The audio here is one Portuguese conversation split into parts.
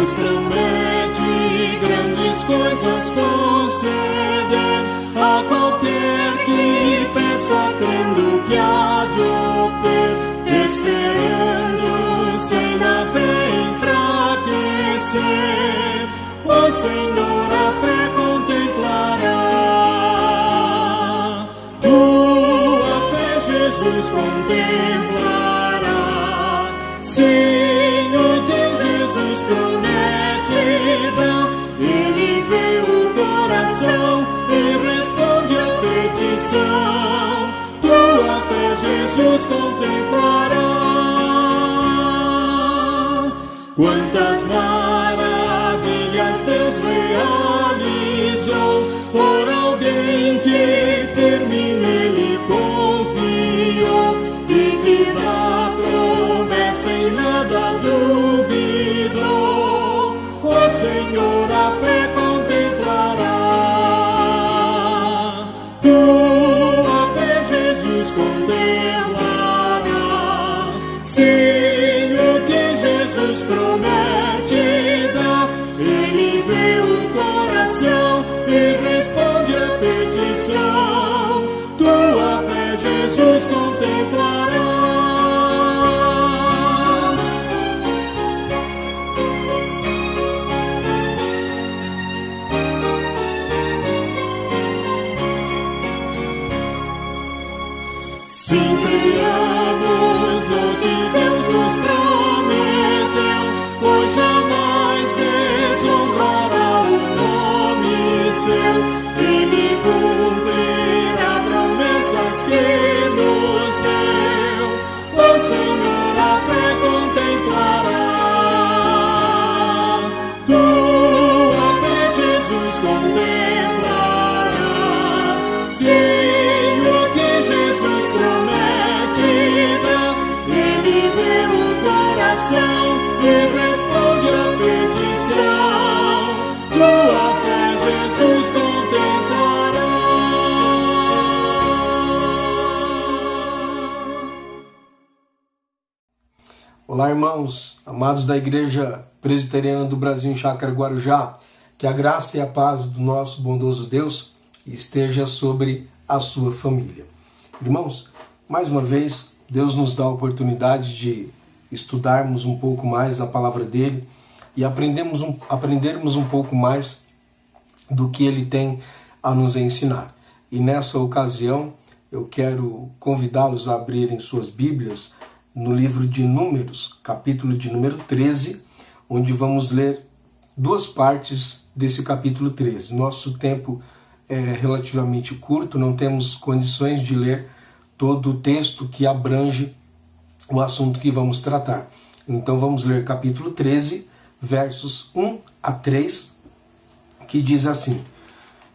Deus promete grandes coisas conceder a qualquer que peça, crendo que há de obter, esperando sem na fé enfraquecer. O Senhor a fé contemplará, tua fé Jesus contemplará. Sim, o que Jesus promete dá, Ele vê o coração e responde a petição. Tua fé Jesus contemplará. Quantas maravilhas Deus realizou por alguém que firme nele confiou e que da promessa em nada duvidou. O Senhor a fé contemplará, tua fé Jesus contemplará. Sim, o que Jesus promete dá, Ele vê o coração e responde a petição. Tua fé Jesus contemplará. Sim, criamos no que Deus nos prometeu, pois jamais desonrará o nome seu. Ele cumprirá promessas que nos deu. O Senhor a fé contemplará, tua fé Jesus contemplará. Sim, o que Jesus promete dá, Ele vê o coração e responde a petição. Tua fé Jesus contemplará. Olá, irmãos, amados da Igreja Presbiteriana do Brasil em Chácara Guarujá, que a graça e a paz do nosso bondoso Deus esteja sobre a sua família. Irmãos, mais uma vez, Deus nos dá a oportunidade de estudarmos um pouco mais a palavra dele e aprendermos um pouco mais do que ele tem a nos ensinar. E nessa ocasião, eu quero convidá-los a abrirem suas Bíblias no livro de Números, capítulo de número 13, onde vamos ler duas partes desse capítulo 13. Nosso tempo é relativamente curto, não temos condições de ler todo o texto que abrange o assunto que vamos tratar. Então vamos ler capítulo 13, versos 1 a 3, que diz assim: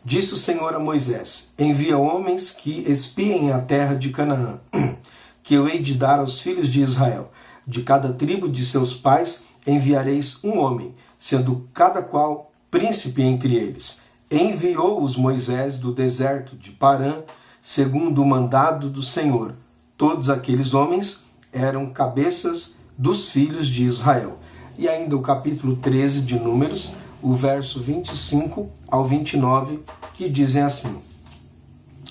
Disse o Senhor a Moisés: Envia homens que espiem a terra de Canaã, que eu hei de dar aos filhos de Israel. De cada tribo de seus pais enviareis um homem, sendo cada qual príncipe entre eles. Enviou-os Moisés do deserto de Parã, segundo o mandado do Senhor. Todos aqueles homens eram cabeças dos filhos de Israel. E ainda o capítulo 13 de Números, o verso 25 ao 29, que dizem assim: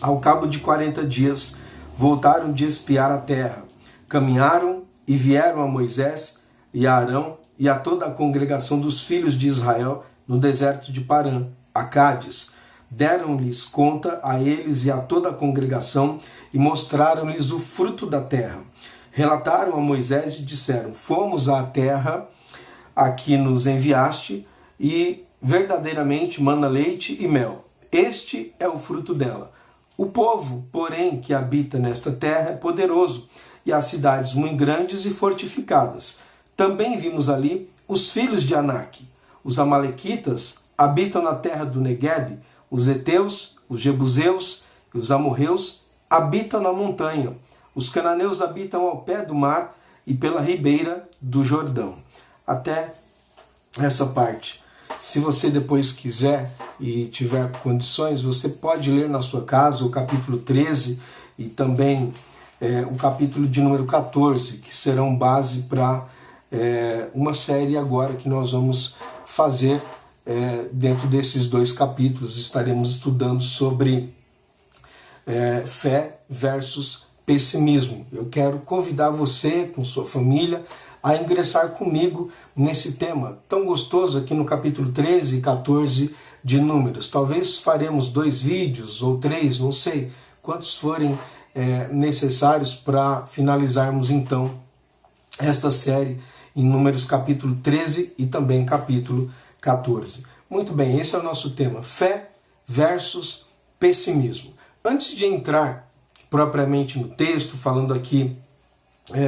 Ao cabo de 40 dias, voltaram de espiar a terra, caminharam e vieram a Moisés e a Arão e a toda a congregação dos filhos de Israel no deserto de Parã, a Cádiz. Deram-lhes conta a eles e a toda a congregação e mostraram-lhes o fruto da terra. Relataram a Moisés e disseram: Fomos à terra a que nos enviaste e verdadeiramente mana leite e mel. Este é o fruto dela. O povo, porém, que habita nesta terra é poderoso, e as cidades muito grandes e fortificadas. Também vimos ali os filhos de Anak. Os amalequitas habitam na terra do Neguebe, os heteus, os jebuseus e os amorreus habitam na montanha. Os cananeus habitam ao pé do mar e pela ribeira do Jordão. Até essa parte. Se você depois quiser e tiver condições, você pode ler na sua casa o capítulo 13 e também o capítulo de número 14, que serão base para uma série agora que nós vamos fazer dentro desses 2 capítulos. Estaremos estudando sobre fé versus pessimismo. Eu quero convidar você, com sua família, a ingressar comigo nesse tema tão gostoso aqui no capítulo 13 e 14 de Números. Talvez faremos 2 vídeos ou 3, não sei quantos forem necessários para finalizarmos então esta série em Números capítulo 13 e também capítulo 14. Muito bem, esse é o nosso tema, fé versus pessimismo. Antes de entrar propriamente no texto, falando aqui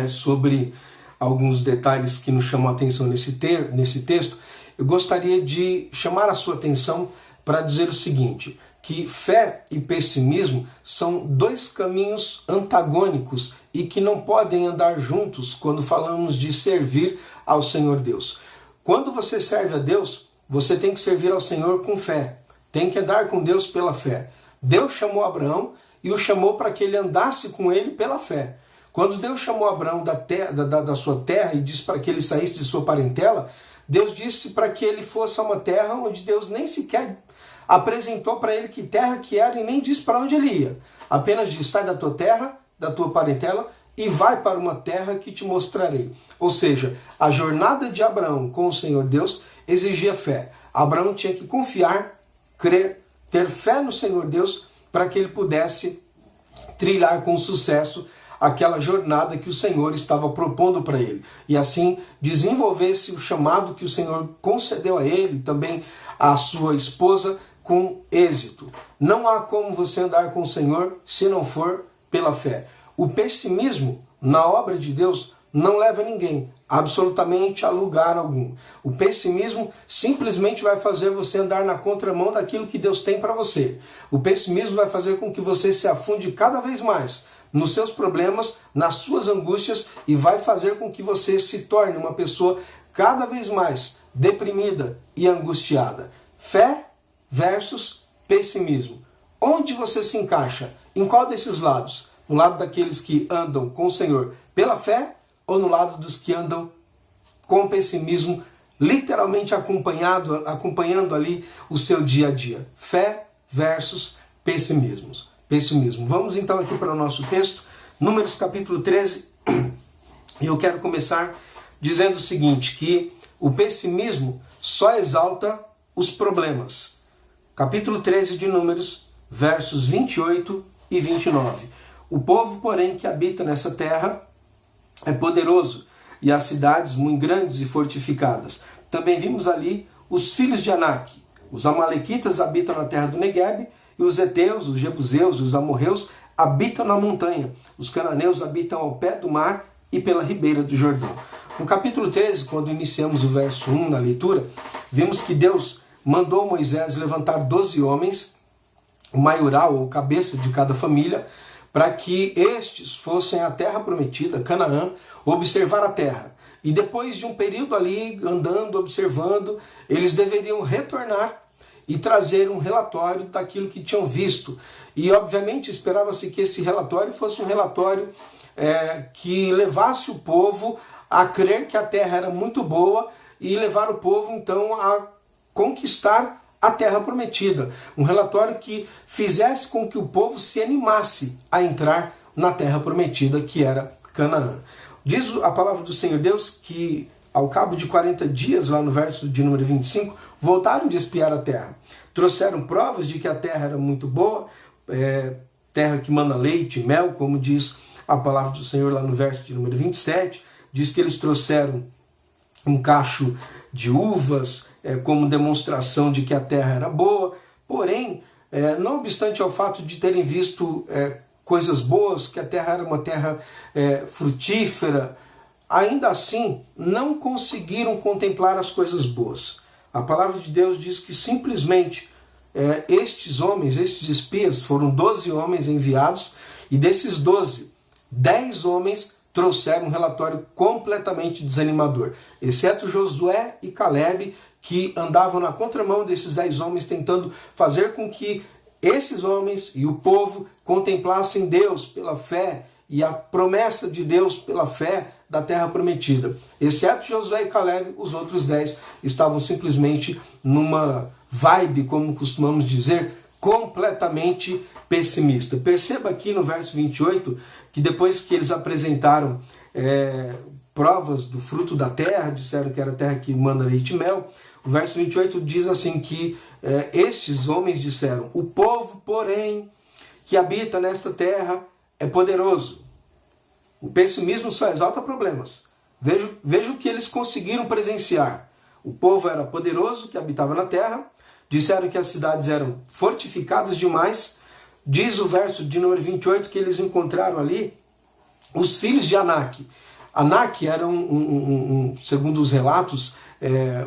sobre alguns detalhes que nos chamam a atenção nesse texto, eu gostaria de chamar a sua atenção para dizer o seguinte, que fé e pessimismo são 2 caminhos antagônicos e que não podem andar juntos quando falamos de servir ao Senhor Deus. Quando você serve a Deus, você tem que servir ao Senhor com fé, tem que andar com Deus pela fé. Deus chamou Abraão e o chamou para que ele andasse com ele pela fé. Quando Deus chamou Abraão da sua terra e disse para que ele saísse de sua parentela, Deus disse para que ele fosse a uma terra onde Deus nem sequer apresentou para ele que terra que era e nem disse para onde ele ia. Apenas disse, sai da tua terra, da tua parentela e vai para uma terra que te mostrarei. Ou seja, a jornada de Abraão com o Senhor Deus exigia fé. Abraão tinha que confiar, crer, ter fé no Senhor Deus para que ele pudesse trilhar com sucesso aquela jornada que o Senhor estava propondo para ele. E assim desenvolvesse o chamado que o Senhor concedeu a ele, também a sua esposa, com êxito. Não há como você andar com o Senhor se não for pela fé. O pessimismo na obra de Deus não leva ninguém absolutamente a lugar algum. O pessimismo simplesmente vai fazer você andar na contramão daquilo que Deus tem para você. O pessimismo vai fazer com que você se afunde cada vez mais nos seus problemas, nas suas angústias e vai fazer com que você se torne uma pessoa cada vez mais deprimida e angustiada. Fé versus pessimismo. Onde você se encaixa? Em qual desses lados? No lado daqueles que andam com o Senhor pela fé ou no lado dos que andam com pessimismo, literalmente acompanhando ali o seu dia a dia? Fé versus pessimismo. Vamos então aqui para o nosso texto, Números capítulo 13, e eu quero começar dizendo o seguinte, que o pessimismo só exalta os problemas. Capítulo 13 de Números, versos 28 e 29. O povo, porém, que habita nessa terra é poderoso, e há cidades muito grandes e fortificadas. Também vimos ali os filhos de Anak. Os amalequitas habitam na terra do Neguebe, e os heteus, os jebuseus e os amorreus habitam na montanha. Os cananeus habitam ao pé do mar e pela ribeira do Jordão. No capítulo 13, quando iniciamos o verso 1 na leitura, vimos que Deus mandou Moisés levantar 12 homens, o maioral ou cabeça de cada família, para que estes fossem à terra prometida, Canaã, observar a terra. E depois de um período ali, andando, observando, eles deveriam retornar e trazer um relatório daquilo que tinham visto. E obviamente esperava-se que esse relatório fosse um relatório que levasse o povo a crer que a terra era muito boa e levar o povo então a conquistar a terra prometida. Um relatório que fizesse com que o povo se animasse a entrar na terra prometida, que era Canaã. Diz a palavra do Senhor Deus que ao cabo de 40 dias, lá no verso de número 25, voltaram de espiar a terra. Trouxeram provas de que a terra era muito boa, terra que mana leite e mel, como diz a palavra do Senhor lá no verso de número 27. Diz que eles trouxeram um cacho de uvas como demonstração de que a terra era boa. Porém, não obstante ao fato de terem visto coisas boas, que a terra era uma terra frutífera, ainda assim não conseguiram contemplar as coisas boas. A palavra de Deus diz que simplesmente estes homens, estes espias, foram 12 homens enviados, e desses 12, 10 homens trouxeram um relatório completamente desanimador, exceto Josué e Calebe, que andavam na contramão desses 10 homens, tentando fazer com que esses homens e o povo contemplassem Deus pela fé e a promessa de Deus pela fé da terra prometida. Exceto Josué e Caleb, os outros 10 estavam simplesmente numa vibe, como costumamos dizer, completamente pessimista. Perceba aqui no verso 28 que depois que eles apresentaram provas do fruto da terra, disseram que era a terra que manda leite e mel, o verso 28 diz assim que estes homens disseram: o povo, porém, que habita nesta terra é poderoso. O pessimismo só exalta problemas. Veja o que eles conseguiram presenciar. O povo era poderoso que habitava na terra, disseram que as cidades eram fortificadas demais. Diz o verso de número 28 que eles encontraram ali os filhos de Anak. Anak era, segundo os relatos,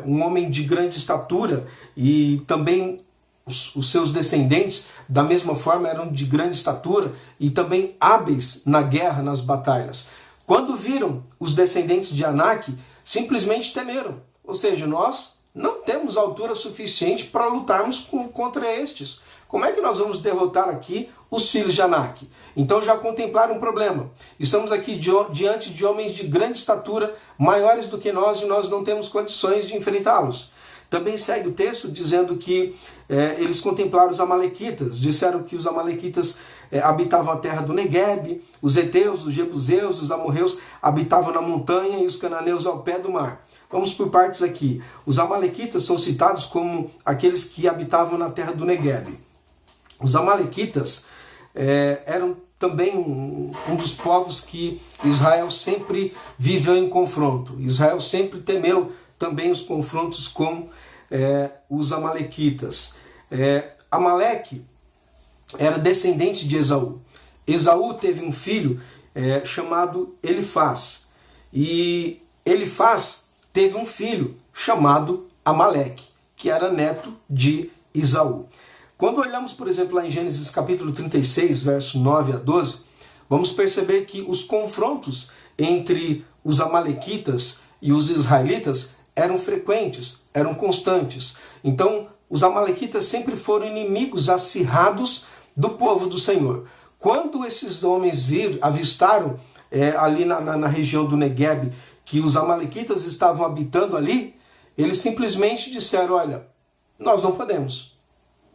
um homem de grande estatura, e também os seus descendentes, da mesma forma, eram de grande estatura e também hábeis na guerra, nas batalhas. Quando viram os descendentes de Anak, simplesmente temeram. Ou seja, nós não temos altura suficiente para lutarmos contra estes. Como é que nós vamos derrotar aqui os filhos de Anak? Então já contemplaram um problema. Estamos aqui diante de homens de grande estatura, maiores do que nós, e nós não temos condições de enfrentá-los. Também segue o texto dizendo que eles contemplaram os amalequitas. Disseram que os amalequitas habitavam a terra do Negueb, os heteus, os jebuseus, os amorreus habitavam na montanha e os cananeus ao pé do mar. Vamos por partes aqui. Os amalequitas são citados como aqueles que habitavam na terra do Negueb. Os amalequitas eram também um dos povos que Israel sempre viveu em confronto. Israel sempre temeu também os confrontos com os amalequitas. Amaleque era descendente de Esaú. Esaú teve um filho chamado Elifaz. E Elifaz teve um filho chamado Amaleque, que era neto de Esaú. Quando olhamos, por exemplo, lá em Gênesis capítulo 36, verso 9 a 12, vamos perceber que os confrontos entre os amalequitas e os israelitas eram frequentes, eram constantes. Então, os amalequitas sempre foram inimigos acirrados do povo do Senhor. Quando esses homens avistaram ali na região do Negueb que os amalequitas estavam habitando ali, eles simplesmente disseram: olha, nós não podemos,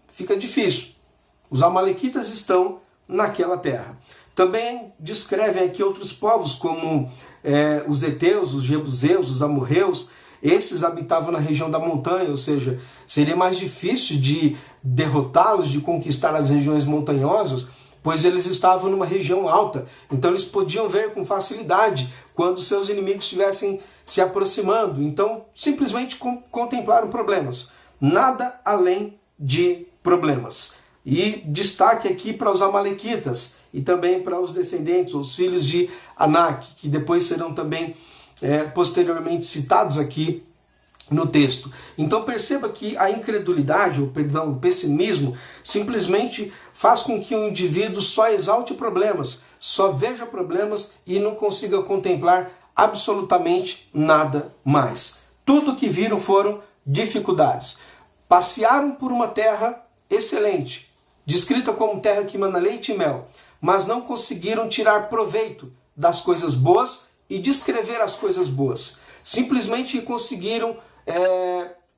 fica difícil, os amalequitas estão naquela terra. Também descrevem aqui outros povos como os heteus, os jebuseus, os amorreus. Esses habitavam na região da montanha, ou seja, seria mais difícil de derrotá-los, de conquistar as regiões montanhosas, pois eles estavam numa região alta. Então eles podiam ver com facilidade quando seus inimigos estivessem se aproximando. Então simplesmente contemplaram problemas. Nada além de problemas. E destaque aqui para os amalequitas e também para os descendentes, os filhos de Anak, que depois serão também posteriormente citados aqui no texto. Então perceba que a incredulidade, o pessimismo, simplesmente faz com que o indivíduo só exalte problemas, só veja problemas e não consiga contemplar absolutamente nada mais. Tudo que viram foram dificuldades. Passearam por uma terra excelente, descrita como terra que mana leite e mel, mas não conseguiram tirar proveito das coisas boas e descrever as coisas boas. Simplesmente conseguiram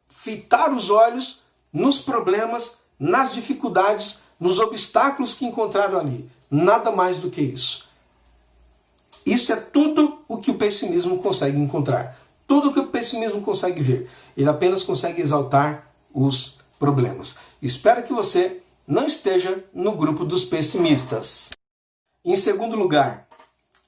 fitar os olhos nos problemas, nas dificuldades, nos obstáculos que encontraram ali. Nada mais do que isso. Isso é tudo o que o pessimismo consegue encontrar. Tudo o que o pessimismo consegue ver. Ele apenas consegue exaltar os problemas. Espero que você não esteja no grupo dos pessimistas. Em segundo lugar,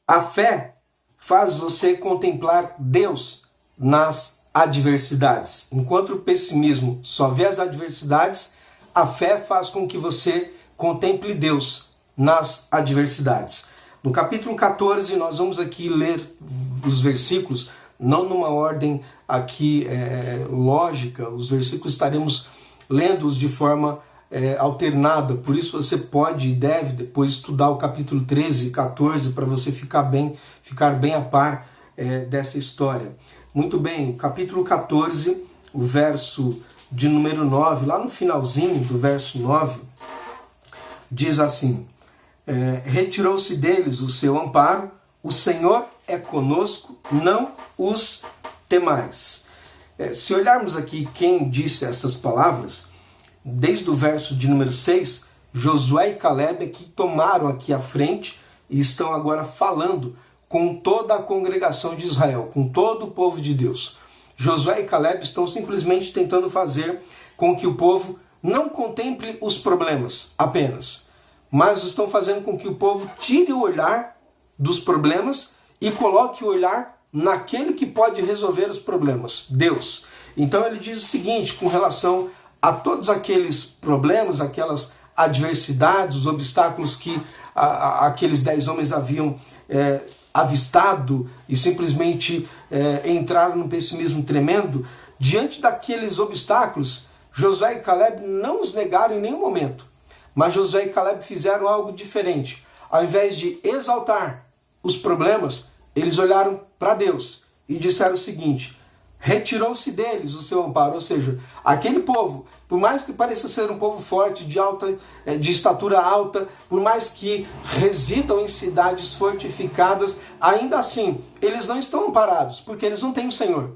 a fé faz você contemplar Deus nas adversidades. Enquanto o pessimismo só vê as adversidades, a fé faz com que você contemple Deus nas adversidades. No capítulo 14, nós vamos aqui ler os versículos, não numa ordem aqui lógica, os versículos estaremos lendo-os de forma alternada, por isso você pode e deve depois estudar o capítulo 13 e 14 para você ficar bem a par dessa história. Muito bem, o capítulo 14, o verso de número 9, lá no finalzinho do verso 9, diz assim: retirou-se deles o seu amparo, o Senhor é conosco, não os temais. Se olharmos aqui quem disse essas palavras, desde o verso de número 6, Josué e Caleb que tomaram aqui a frente e estão agora falando com toda a congregação de Israel, com todo o povo de Deus. Josué e Caleb estão simplesmente tentando fazer com que o povo não contemple os problemas apenas, mas estão fazendo com que o povo tire o olhar dos problemas e coloque o olhar naquele que pode resolver os problemas, Deus. Então ele diz o seguinte, com relação a todos aqueles problemas, aquelas adversidades, os obstáculos que aqueles 10 homens haviam avistado e simplesmente entraram num pessimismo tremendo, diante daqueles obstáculos, Josué e Caleb não os negaram em nenhum momento, mas Josué e Caleb fizeram algo diferente. Ao invés de exaltar os problemas, eles olharam para Deus e disseram o seguinte: retirou-se deles o seu amparo, ou seja, aquele povo, por mais que pareça ser um povo forte, de estatura alta, por mais que residam em cidades fortificadas, ainda assim, eles não estão amparados, porque eles não têm o Senhor.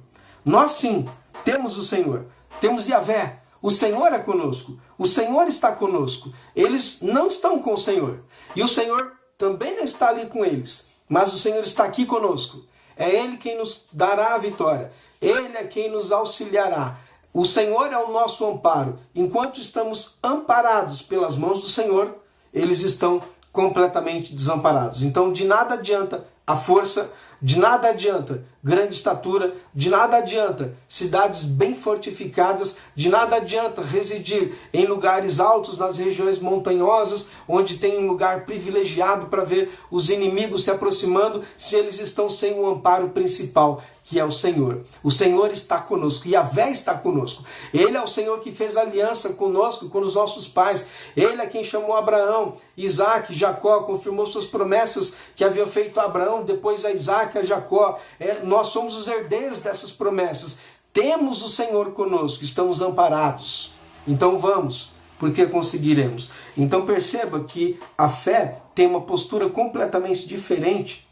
Nós sim, temos o Senhor, temos Yahvé, o Senhor é conosco, o Senhor está conosco, eles não estão com o Senhor, e o Senhor também não está ali com eles, mas o Senhor está aqui conosco, é Ele quem nos dará a vitória, Ele é quem nos auxiliará. O Senhor é o nosso amparo. Enquanto estamos amparados pelas mãos do Senhor, eles estão completamente desamparados. Então de nada adianta a força, de nada adianta grande estatura, de nada adianta cidades bem fortificadas, de nada adianta residir em lugares altos nas regiões montanhosas, onde tem um lugar privilegiado para ver os inimigos se aproximando, se eles estão sem o amparo principal, que é o Senhor. O Senhor está conosco, Yahvé está conosco. Ele é o Senhor que fez aliança conosco, com os nossos pais. Ele é quem chamou Abraão, Isaac, Jacó, confirmou suas promessas que havia feito a Abraão, depois a Isaac, a Jacó. Nós somos os herdeiros dessas promessas. Temos o Senhor conosco, estamos amparados. Então vamos, porque conseguiremos. Então perceba que a fé tem uma postura completamente diferente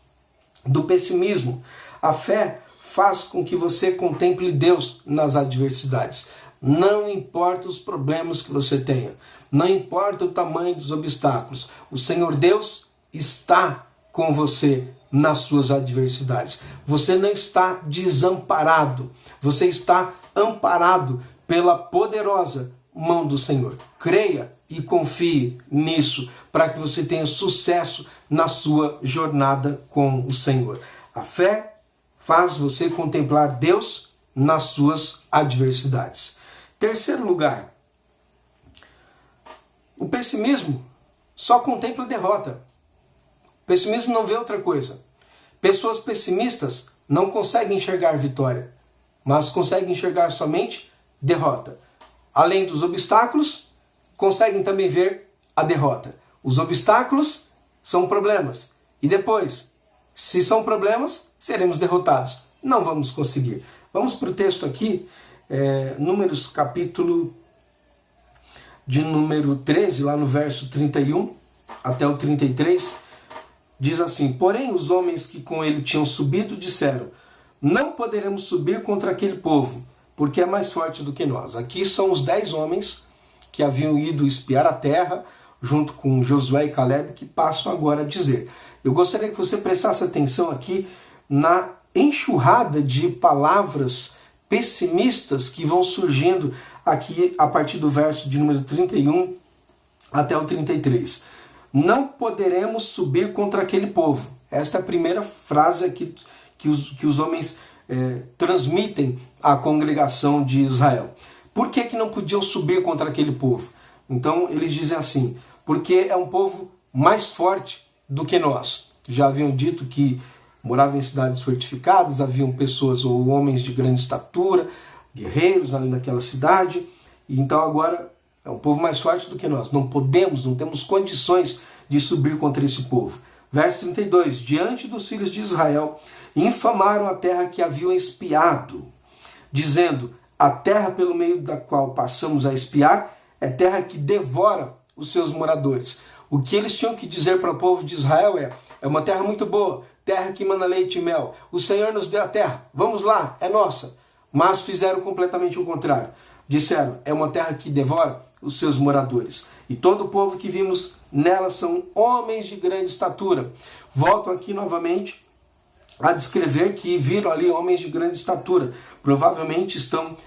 do pessimismo. A fé faz com que você contemple Deus nas adversidades. Não importa os problemas que você tenha, não importa o tamanho dos obstáculos, o Senhor Deus está com você nas suas adversidades. Você não está desamparado, você está amparado pela poderosa mão do Senhor. Creia e confie nisso, para que você tenha sucesso na sua jornada com o Senhor. A fé faz você contemplar Deus nas suas adversidades. Terceiro lugar, o pessimismo só contempla a derrota. O pessimismo não vê outra coisa. Pessoas pessimistas não conseguem enxergar vitória, mas conseguem enxergar somente derrota. Além dos obstáculos, conseguem também ver a derrota. Os obstáculos são problemas. E depois, se são problemas, seremos derrotados. Não vamos conseguir. Vamos para o texto aqui, Números capítulo de número 13, lá no verso 31 até o 33, diz assim: porém os homens que com ele tinham subido disseram: não poderemos subir contra aquele povo, porque é mais forte do que nós. Aqui são os 10 homens que haviam ido espiar a terra, junto com Josué e Caleb, que passam agora a dizer. Eu gostaria que você prestasse atenção aqui na enxurrada de palavras pessimistas que vão surgindo aqui a partir do verso de número 31 até o 33. Não poderemos subir contra aquele povo. Esta é a primeira frase aqui que os homens transmitem à congregação de Israel. Por que não podiam subir contra aquele povo? Então eles dizem assim: porque é um povo mais forte do que nós. Já haviam dito que moravam em cidades fortificadas, haviam pessoas ou homens de grande estatura, guerreiros ali naquela cidade, e então agora é um povo mais forte do que nós. Não temos condições de subir contra esse povo. Verso 32, diante dos filhos de Israel, infamaram a terra que haviam espiado, dizendo: a terra pelo meio da qual passamos a espiar é terra que devora os seus moradores. O que eles tinham que dizer para o povo de Israel é uma terra muito boa, terra que mana leite e mel. O Senhor nos deu a terra, vamos lá, é nossa. Mas fizeram completamente o contrário. Disseram, é uma terra que devora os seus moradores. E todo o povo que vimos nela são homens de grande estatura. Volto aqui novamente a descrever que viram ali homens de grande estatura. Provavelmente estão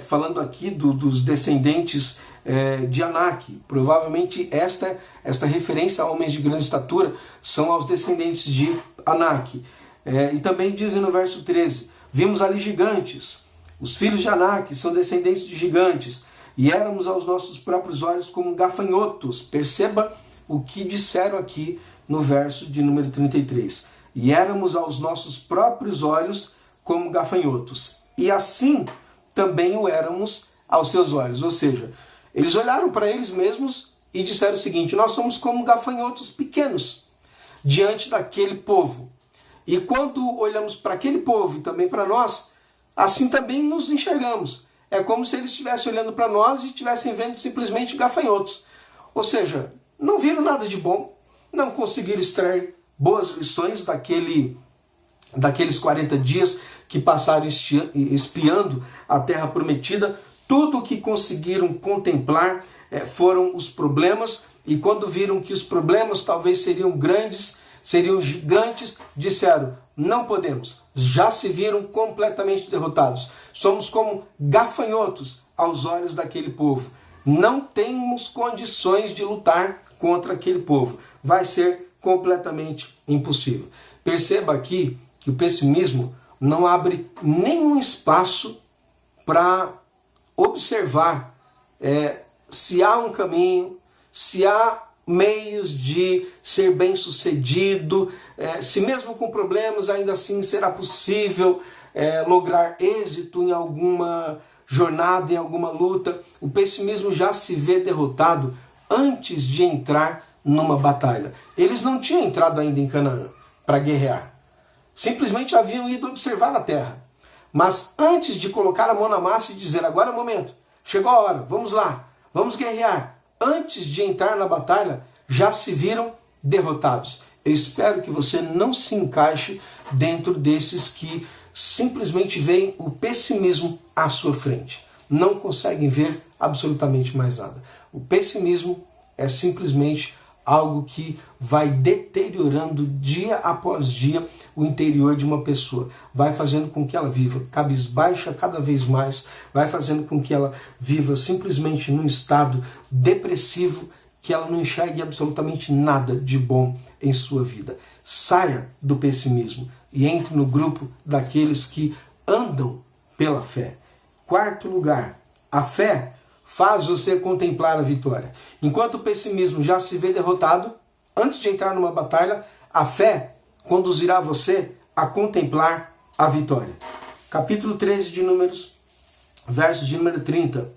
falando aqui dos descendentes de Anak. Provavelmente esta referência a homens de grande estatura são aos descendentes de Anak. E também dizem no verso 13, vimos ali gigantes. Os filhos de Anak são descendentes de gigantes, e éramos aos nossos próprios olhos como gafanhotos. Perceba o que disseram aqui no verso de número 33. E éramos aos nossos próprios olhos como gafanhotos. E assim também o éramos aos seus olhos. Ou seja, eles olharam para eles mesmos e disseram o seguinte, nós somos como gafanhotos pequenos diante daquele povo. E quando olhamos para aquele povo e também para nós, assim também nos enxergamos. É como se eles estivessem olhando para nós e estivessem vendo simplesmente gafanhotos. Ou seja, não viram nada de bom, não conseguiram extrair boas lições daqueles 40 dias que passaram espiando a terra prometida. Tudo o que conseguiram contemplar foram os problemas, e quando viram que os problemas talvez seriam grandes, seriam gigantes, disseram, não podemos. Já se viram completamente derrotados. Somos como gafanhotos aos olhos daquele povo. Não temos condições de lutar contra aquele povo. Vai ser completamente impossível. Perceba aqui que o pessimismo não abre nenhum espaço para observar se há um caminho, se há meios de ser bem-sucedido, se mesmo com problemas ainda assim será possível lograr êxito em alguma jornada, em alguma luta. O pessimismo já se vê derrotado antes de entrar numa batalha. Eles não tinham entrado ainda em Canaã para guerrear. Simplesmente haviam ido observar a terra. Mas antes de colocar a mão na massa e dizer, agora é o momento, chegou a hora, vamos lá, vamos guerrear. Antes de entrar na batalha, já se viram derrotados. Eu espero que você não se encaixe dentro desses que simplesmente veem o pessimismo à sua frente. Não conseguem ver absolutamente mais nada. O pessimismo é simplesmente algo que vai deteriorando dia após dia o interior de uma pessoa. Vai fazendo com que ela viva cabisbaixa cada vez mais, vai fazendo com que ela viva simplesmente num estado depressivo, que ela não enxergue absolutamente nada de bom em sua vida. Saia do pessimismo e entre no grupo daqueles que andam pela fé. Quarto lugar, a fé faz você contemplar a vitória. Enquanto o pessimismo já se vê derrotado, antes de entrar numa batalha, a fé conduzirá você a contemplar a vitória. Capítulo 13 de Números, verso de número 30.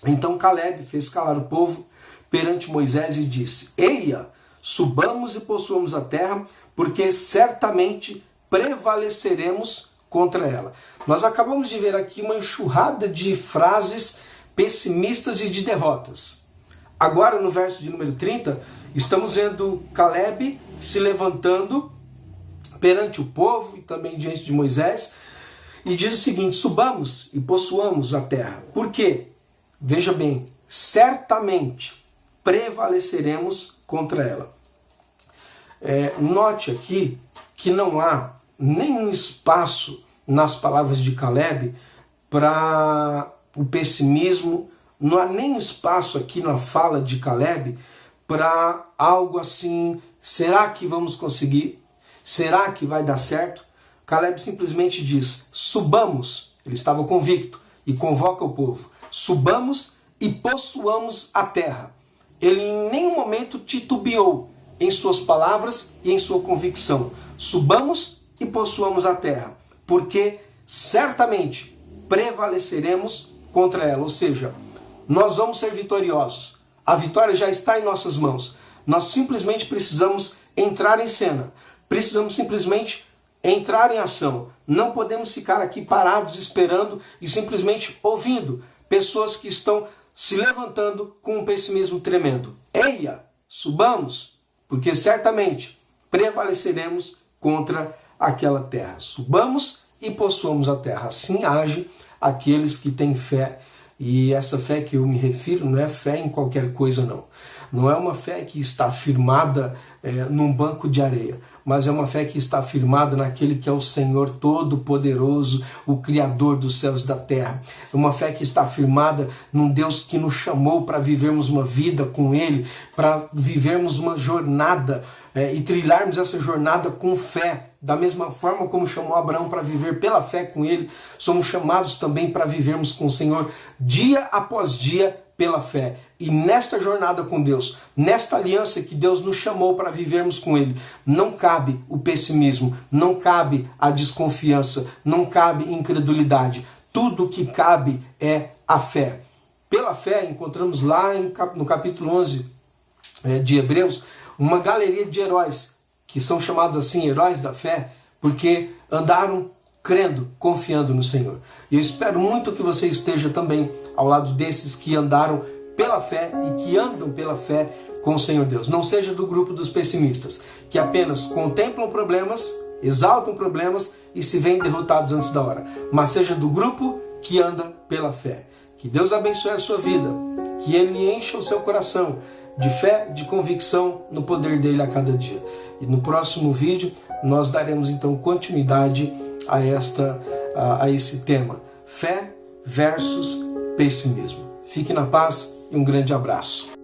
Então Caleb fez calar o povo perante Moisés e disse, eia, subamos e possuamos a terra, porque certamente prevaleceremos contra ela. Nós acabamos de ver aqui uma enxurrada de frases pessimistas e de derrotas. Agora, no verso de número 30, estamos vendo Caleb se levantando perante o povo e também diante de Moisés, e diz o seguinte, subamos e possuamos a terra. Por quê? Veja bem, certamente prevaleceremos contra ela. Note aqui que não há nenhum espaço nas palavras de Caleb para o pessimismo, não há nenhum espaço aqui na fala de Caleb para algo assim, será que vamos conseguir? Será que vai dar certo? Caleb simplesmente diz, subamos, ele estava convicto, e convoca o povo, subamos e possuamos a terra. Ele em nenhum momento titubeou em suas palavras e em sua convicção. Subamos e possuamos a terra, porque certamente prevaleceremos contra ela, ou seja, nós vamos ser vitoriosos. A vitória já está em nossas mãos. Nós simplesmente precisamos entrar em cena. Precisamos simplesmente entrar em ação. Não podemos ficar aqui parados esperando e simplesmente ouvindo pessoas que estão se levantando com um pessimismo tremendo. Eia, subamos, porque certamente prevaleceremos contra aquela terra. Subamos e possuamos a terra. Assim age aqueles que têm fé. E essa fé que eu me refiro não é fé em qualquer coisa, não. Não é uma fé que está firmada num banco de areia, mas é uma fé que está firmada naquele que é o Senhor Todo-Poderoso, o Criador dos céus e da terra. É uma fé que está firmada num Deus que nos chamou para vivermos uma vida com Ele, para vivermos uma jornada e trilharmos essa jornada com fé. Da mesma forma como chamou Abraão para viver pela fé com Ele, somos chamados também para vivermos com o Senhor dia após dia pela fé. E nesta jornada com Deus, nesta aliança que Deus nos chamou para vivermos com Ele, não cabe o pessimismo, não cabe a desconfiança, não cabe incredulidade. Tudo o que cabe é a fé. Pela fé, encontramos lá no capítulo 11 de Hebreus, uma galeria de heróis, que são chamados assim, heróis da fé, porque andaram crendo, confiando no Senhor. E eu espero muito que você esteja também ao lado desses que andaram pela fé e que andam pela fé com o Senhor Deus. Não seja do grupo dos pessimistas, que apenas contemplam problemas, exaltam problemas e se veem derrotados antes da hora. Mas seja do grupo que anda pela fé. Que Deus abençoe a sua vida, que Ele encha o seu coração de fé, de convicção no poder dele a cada dia. E no próximo vídeo nós daremos então continuidade a esse tema, fé versus pessimismo. Fique na paz e um grande abraço.